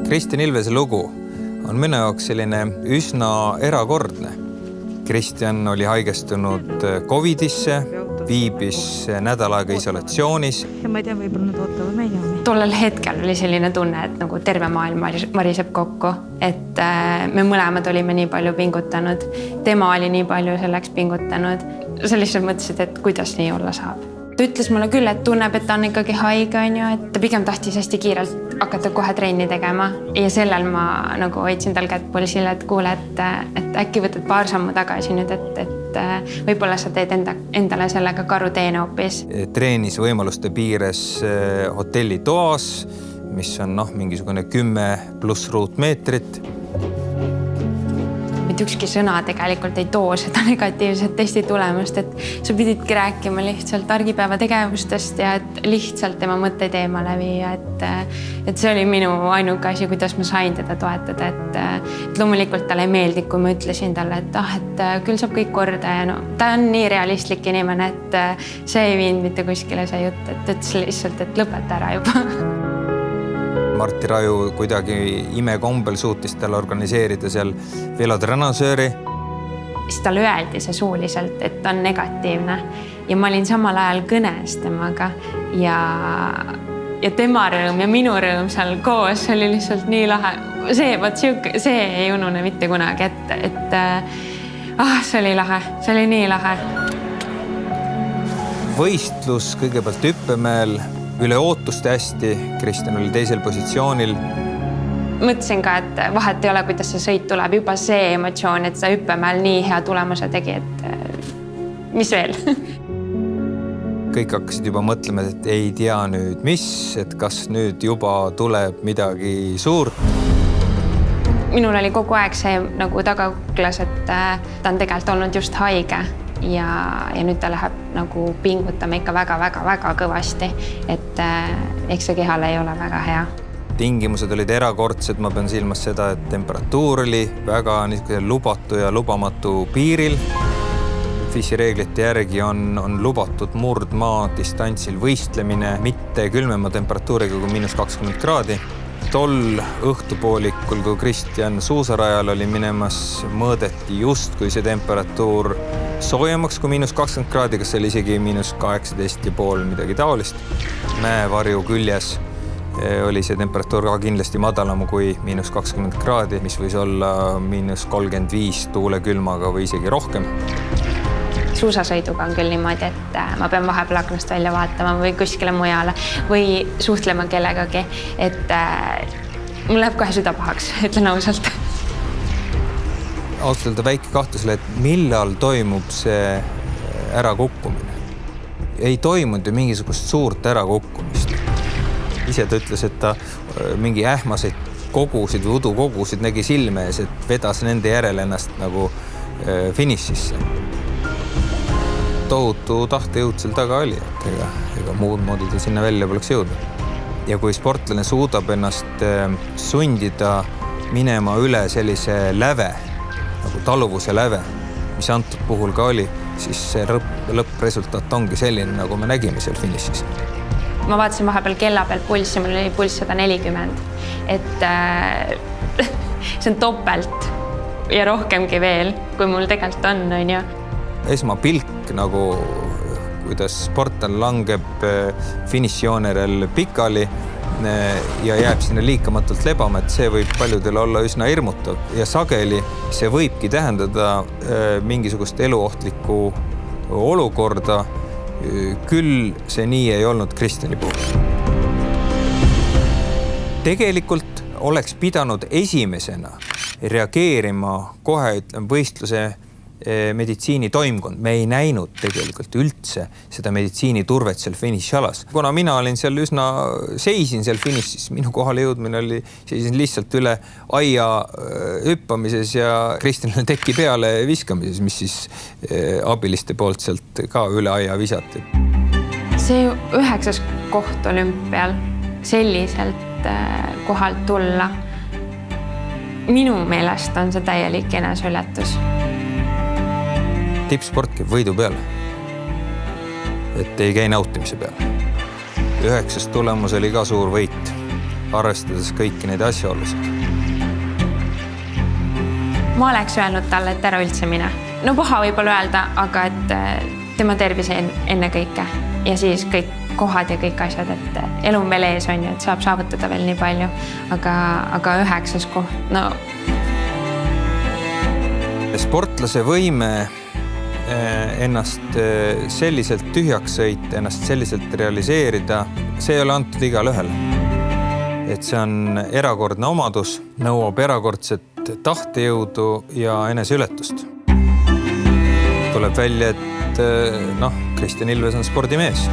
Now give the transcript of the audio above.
Kristjan Ilvese lugu on minu jaoks selline üsna erakordne. Kristjan oli haigestunud Covidisse, viibis nädal aega isolatsioonis. Ja ma ei tea, võib-olla nad ootavad meie omi. Tollel hetkel oli selline tunne, et nagu terve maailm variseb kokku, et me mõlemad olime nii palju pingutanud, tema oli nii palju selleks pingutanud. Sa lihtsalt mõtlesid, et kuidas nii olla saab. Ta ütles mulle küll, et tunneb, et ta on ikkagi haige, et ta pigem tahtis hästi kiirelt hakata kohe trenni tegema. Ja sellel ma nagu hoidsin tal kätt pulsil, et kuule, et äkki võtad paar sammu tagasi nüüd, et võib-olla sa teed endale sellega karuteene hoopis. Treenis võimaluste piires hotellitoas, mis on mingisugune 10+ ruutmeetrit. Mitte ükski sõna tegelikult ei too seda negatiivset testi tulemust, et sa pididki rääkima lihtsalt argipäeva tegevustest ja et lihtsalt tema mõtteid eemale viia, et see oli minu ainuke asi, kuidas ma sain teda toetada, et loomulikult talle ei meeldi, kui ma ütlesin talle, et küll saab kõik korda ja ta on nii realistlik inimene, et see ei viinud mitte kuskile see jutt, et ütles lihtsalt, et lõpeta ära juba. Martti Raju kuidagi imekombel suutis talle organiseerida seal velotrenasööri. Siis talle öeldi see suuliselt, et ta on negatiivne ja ma olin samal ajal kõnes temaga ja tema rõõm ja minu rõõm seal koos oli lihtsalt nii lahe. See ei unune mitte kunagi, et see oli lahe, see oli nii lahe. Võistlus kõigepealt hüppemäel. Üle ootuste hästi, Kristjan oli teisel positsioonil. Mõtlesin ka, et vahet ei ole, kuidas see sõit tuleb, juba see emotsioon, et sa hüppemäel nii hea tulemuse tegi, et mis veel? Kõik hakkasid juba mõtlema, et ei tea nüüd mis, et kas nüüd juba tuleb midagi suurt. Minul oli kogu aeg see nagu tagakuklas, et ta on tegelikult olnud just haige. Ja nüüd ta läheb nagu pingutama ikka väga kõvasti, et eks see kehal ei ole väga hea. Tingimused olid erakordsed, ma pean silmas seda, et temperatuur oli väga lubatu ja lubamatu piiril. FIS-i reeglite järgi on lubatud murdmaa distantsil võistlemine, mitte külmema temperatuuriga kui -20 kraadi. Tol õhtupoolikul, kui Kristjan suusarajal oli minemas, mõõdeti just kui see temperatuur soojemaks kui -20 kraadi, kas see oli isegi -18,5 midagi taolist. Mäevarju küljes oli see temperatuur ka kindlasti madalam kui -20 kraadi, mis võis olla -35 tuulekülmaga või isegi rohkem. Suusasõiduga on küll niimoodi, et ma pean vahepeal aknast välja vaatama või kuskile mujale või suhtlema kellegagi, et mul läheb kohe süda pahaks, ütlen ausalt. Ausalt öelda väike kahtlusele, et millal toimub see ärakukkumine. Ei toimunud ju mingisugust suurt ärakukkumist. Ise ta ütles, et ta mingi ähmaseid kogusid või udukogusid nägi silme ees, et vedas nende järele ennast nagu finišisse. Tohutu tahtejõud seal taga oli, et ega muud moodi ta sinna välja poleks jõudnud. Ja kui sportlane suudab ennast sundida minema üle sellise läve, nagu taluvuse läve, mis antud puhul ka oli, siis see lõppresultaat ongi selline, nagu me nägime seal finišis. Ma vaatasin vahepeal kella peal pulssi, mul oli pulss 140, et see on topelt ja rohkemgi veel, kui mul tegelikult on ju. Esmapilk, nagu kuidas sportlane langeb finišijoonel pikali ja jääb sinna liikamatult lebama, et see võib paljudel olla üsna hirmutav. Ja sageli see võibki tähendada mingisugust eluohtlikku olukorda. Küll see nii ei olnud Kristjani puhul. Tegelikult oleks pidanud esimesena reageerima kohe võistluse meditsiinitoimkond. Me ei näinud tegelikult üldse seda meditsiiniturvet seal finišialas. Kuna mina olin seal seisin seal finišis, minu kohale jõudmine oli, seisin lihtsalt üle aia hüppamises ja Kristjanile teki peale viskamises, mis siis abiliste poolt sealt ka üle aia visati. See 9. koht olümpial selliselt kohalt tulla. Minu meelest on see täielik eneseületus. Tippsport käib võidu peale, et ei käi nautimise peale. 9. tulemus oli ka suur võit, arvestades kõiki neid asjaolusid. Ma oleks öelnud talle, et ära üldse mine. No paha võib-olla öelda, aga et tema tervis enne kõike ja siis kõik kohad ja kõik asjad, et elu on veel ees on ju, et saab saavutada veel nii palju, aga 9. koht, no. Sportlase võime ennast selliselt tühjaks sõita, ennast selliselt realiseerida, see ei ole antud igale ühele. Et see on erakordne omadus, nõuab erakordset tahtejõudu ja eneseületust. Tuleb välja, et Kristjan Ilves on spordimees.